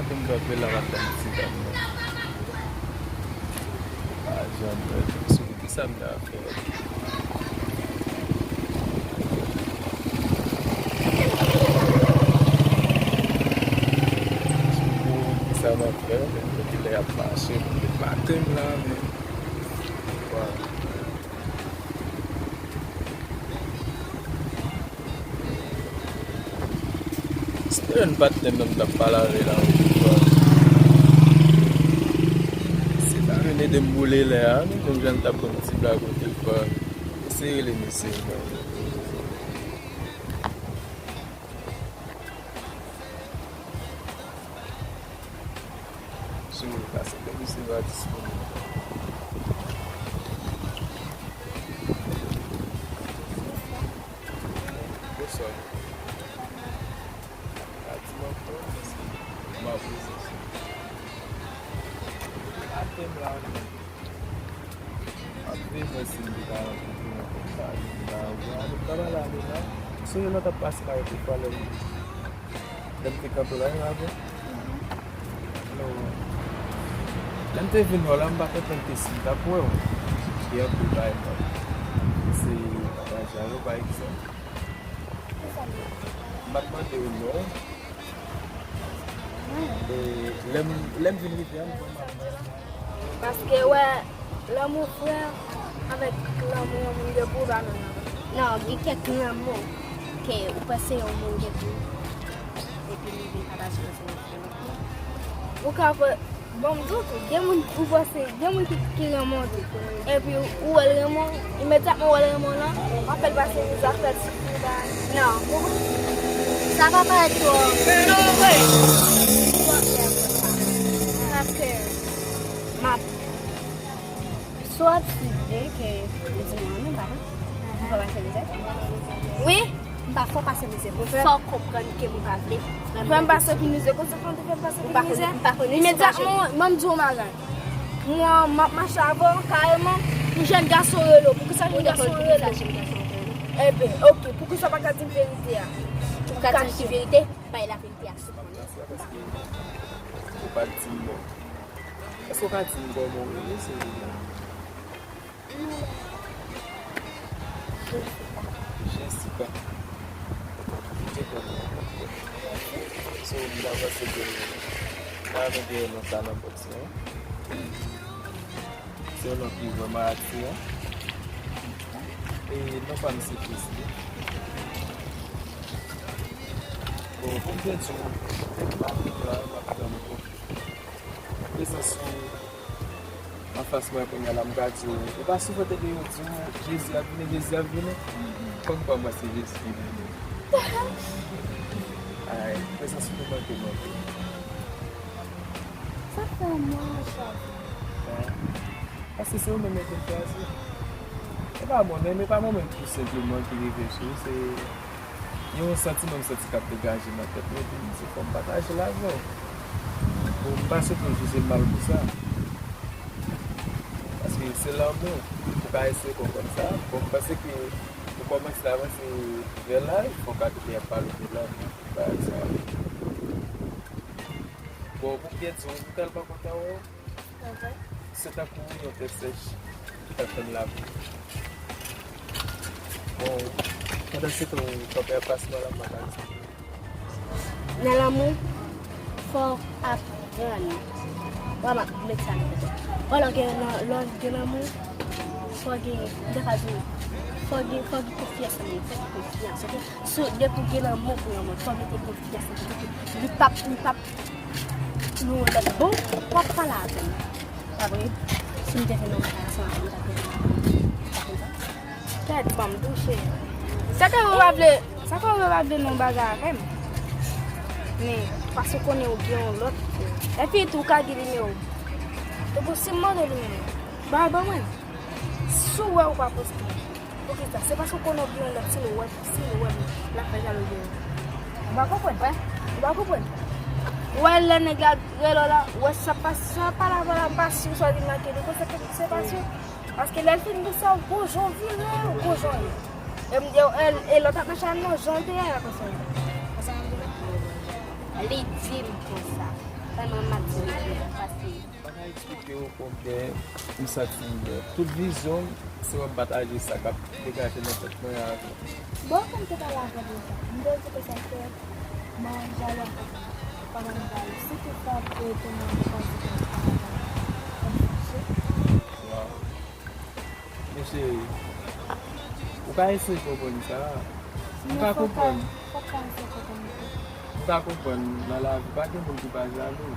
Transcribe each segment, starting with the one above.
Atem doar pe la vacanță. Ajung sudah sampai akhir. Sama ke, jadi lihat pasir, makan lah. Wah. Sekarang 4 dan 6 pala lah. Ini dembule lah, ni jangan tak pun si belagu telefon. Sih ni sih. Sungguh kasih kami sebab semua. Besar. Hati mampu, mampu. Até lá, até assim de dar uma vontade, estava lá, né? Se eu não tá passando aí, eu falo, deve ter capulado lá, né? Não, não teve no lá, mas até tem sim, tá bom? E eu fui lá, então, se já não vai que só, mas deu não, lem vini bien, Parce que ouais, l'amour frère avec l'amour mon Dieu pour la non, il y a quelques amours que vous passez au monde de tout. Et puis il vient à la chose. Vous avez bon d'autres, des gens vous passez, des gens qui remontent. Et puis où elle remonte, immédiatement où elle remonte là, on fait passer des affaires. Non, ça va pas être toi. Non, oui. Parce que ma soit tu dis que les humains ne pas passer les ailes. Oui, il faut passer les ailes. Il faut comprendre que vous parlez. Même pas ceux qui nous écoutent, quand tu fais passer les ailes. Immédiatement, même du magasin. Moi, ma chavo, carrément, un jeune garçon là. Pour que ça jeune garçon là. Eh bien, ok, pour que ça pas dire la vérité. Pour que ça dire la vérité, pas la vérité. Pas de timbre. Est-ce qu'on a timbre mon c'est je sais pas. So, on va se dire là on est dans la boxe. C'est on a pris vraiment actif. Et non pas me sécuriser. Bon, pour bien sûr, en face moi quand il y a la mgadi et pas souvent de Jésus a venu comme pas moi c'est Jésus qui vient ah mais ça se fait que moi Ça fait mal ça. parce que c'est au même temps que c'est pas moi mais pas moi même tout simplement qui réfléchit c'est il y a un sentiment qui dégage dans tête mais c'est comme partager l'argent pour passer pour juste mal pour ça. Parce que c'est l'amour. Il faut pas essayer comme ça. Pour penser que pour commencer à avancer vers là, il faut pas qu'il n'y ait pas le là. Bon, pour bien sûr, vous n'êtes pas content. C'est un coup, on te sèche. Tu as fait la vie. Bon, pendant ce temps, ton père passe mal à ma place. Dans l'amour, il faut apprendre. Voilà, mettre ça. Voilà, dans l'amour, il faut confiance en lui, confiance. So, depuis que l'amour pour l'amour, il faut mettre confiance. Le pape, nous, le bon, pas pas là. Pas vrai? Si nous devons nous faire ça, peut-être pas me toucher. Ça qu'on va appeler nos bagages, mais parce qu'on est au bien l'autre. Et puis tout cas qui est mieux. Donc c'est moi de lui. Bah ouais. Si ouais ou pas possible. OK ça c'est parce qu'on est bien là si le web la fait à le bien. On va comprendre ouais. On va comprendre. Ouais les nègres là ouais ça passe pas la passe sur soit marqué de quoi c'est passé parce que elle fait de ça au janvier au janvier. Elle l'autre machin non janvier la personne. Elle est dit comme ça. Mwen a explike ou konbyen mwen sati tout vizyon se wap bataje sa kap degaje nan tet mwen a akon. Bon, comme tu parles avec ça, nous devons que ça fait manger pendant le bail. Si tu fais pour te manger, Wow. Mwen chéri, ou ka ese kompon sa? Ou ka kompon? Ou ka kompon nan la vi pa gen moun ki pa jalou.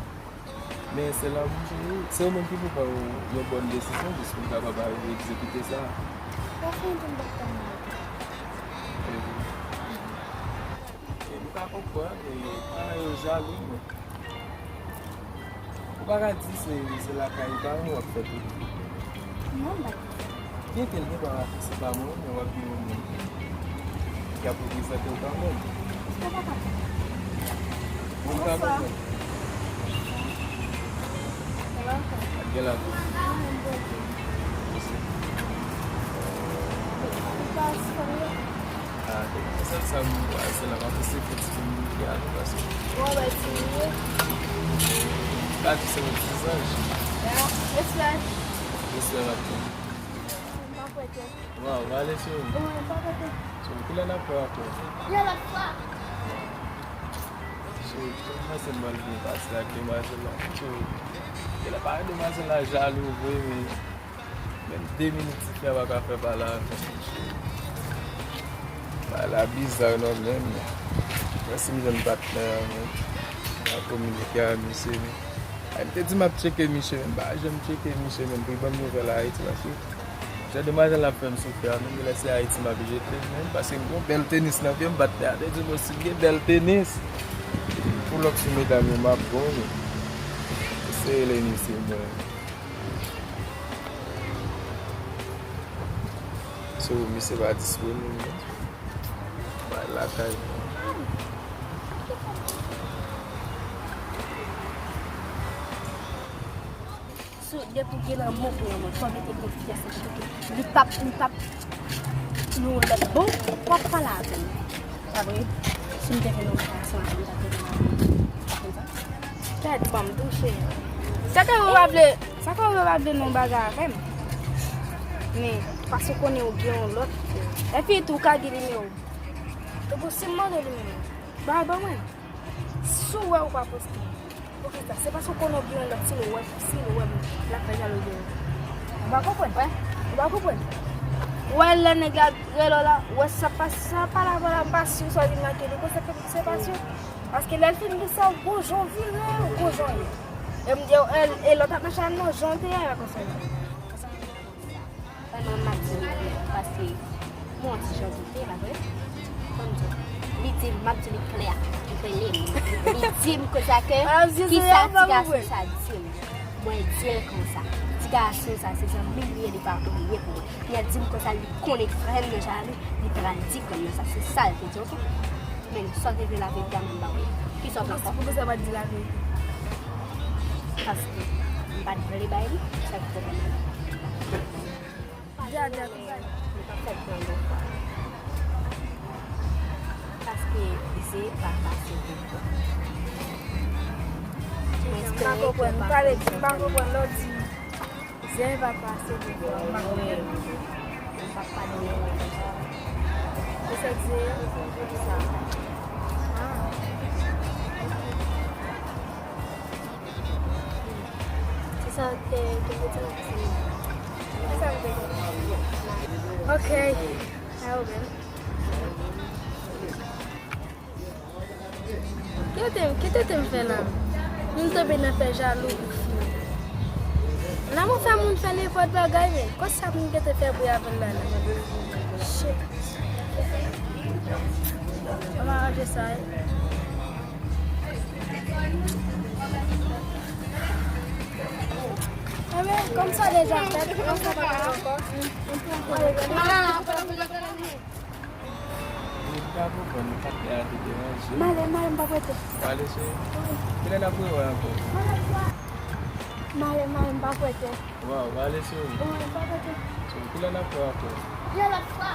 Men se la moun chéri, se ou men ki pou pa yon bon desisyon dis moun kapab a ekzekute sa. Ou ka kompon, pa yon jalou. Ou ka di se la ka yon pa yon wap fet ou. Kye tel gen pa se pa moun, yon wap yon moun. Ki apou sa te ou pa moun. Moun ka kompon. Gel la pou. Sa mou ase la mou se feti moun ki ane basi. La ti se moun tizaj. Ese la pou. Wow, wale se yon. So, kila na pou ako. So, ase malvi basi la ki maze la. So, kila pa ane maze la jalou vwe men 2 minutes ki a waka fe pala. La bizarre non men. Merci mi jen partner men. La komunike a Miche men. Ay mte di map cheke Miche men. Ba jen cheke Miche men. Pou yon nouvel a Haiti basi. Jè deman jen la fèm soufè. Men mi lese Haiti ma vijete men. Basi yon bel tenis nan fèm batè. Ade di mo si gen bel tenis. Pou lòk si me dami map bon men. Se ele nisi men. So mi se va dispo men. La calle. So, depuis qu'il y a un mot pour moi, faut mettre des pièces à choquer. Il tape. Nous, le bon, quoi pas là. Ah oui, si je fais nos façons, je vais pas me toucher. Ça quand on va appeler nos bagages, mais parce qu'on est au bien l'autre. Et puis tout cas, il est c'est possible de lui. Bah, ouais. Si on va pas poster. C'est parce qu'on a bien le si le web, la page à l'audio. On va comprendre. Ouais, le nègre là, ouais, ça passe pas la passion, ça dit que c'est passion. Parce que l'elle fait ça, gros janvier, gros janvier. Elle me dit, elle l'autre machin, non, janvier, elle va consommer. Parce que moi, si janvier, la vraie. Li map di li clair, li pe li dim ko sa ke, ki sa ti gason sa dim. Mwen dil kon sa. Ti gason sa, se jan milye li pa ouye pou. Li a dim ko sa li konek frem nan jan li pran di kon sa. Se sa li te di, ok? Men, sote de la vek gaman ba ouye. Ki so pa pou se va di la vek? Paske, mba di veli bay li, sa ki te veli. Ja, mi pa fet nan do kwa. Parce que c'est pas facile de voir. Je ne comprends pas l'autre. C'est pas facile de voir. Je ne peux pas donner c'est ça que c'est ça. C'est ça que je veux dire. C'est ça que je veux dire. Ok. Qu'est-ce que tu fais là? Nous te bien faire jaloux. Là, mon femme nous fait n'importe quoi gagner. Qu'est-ce que tu fais pour y avoir là? Shit. On va arranger ça. Comme ça déjà, on s'en va encore. Malem pa pwete. Wale se? Kile na pou wale anko? Malem pa pwete. Wow, wale se? Malem pa pwete. So, kile na pou anko? Ya la fwa.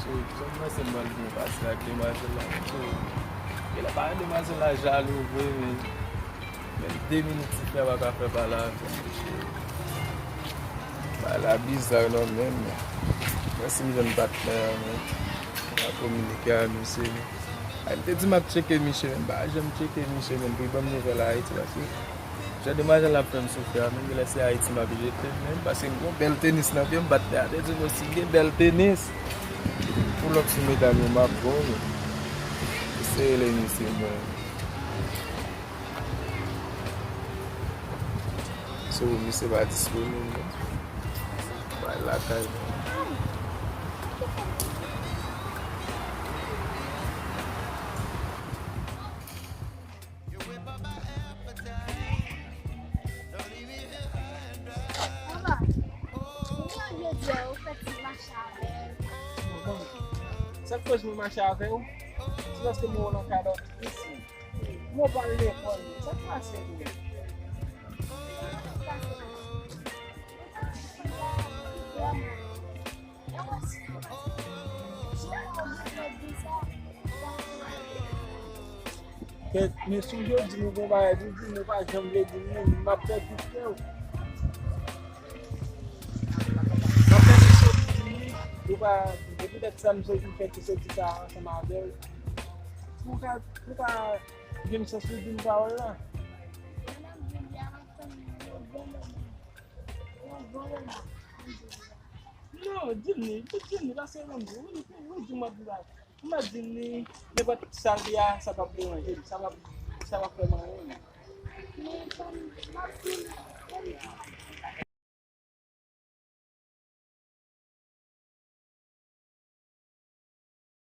So, mwen se mbal di pasi la klima se la. So, E la pa demanse la jalou vwe men. Men 2 minutes si fè wak a fè pala fè. Ba la bizar non men. Mwen si mi jen patner men. A komunike a Miche men. A mi te di map cheke Miche men. Ba jem cheke Miche men pou i bam nouvel a Haiti basi. Je demanse la fèm soufè men. Mi lese Haiti ma bilete men. Basi mwen bel tenis nan fèm bat de a. De di mwen si gen bel tenis. Pou lòk si me dan yon map go men. Se ele Miche men. So Miche va disponible. Ba la kay men. Sak fos mwen manche ave ou, si loske mwen an kado isi, mwen ban le kon, sak fase mwen. Men soujou di mwen kon baye di mwen pa jamble di mwen mapte pite ou. Mapte pite di mwen, ou pa depi det sa mse ki fete se ti sa ma bel. Pou ka gen se sou di mpa ou la? Non, dini, la se mwen di. Ou di mwa di la. Mwa dini, ne pat salvia sa pa ple manje, sa va fè manje.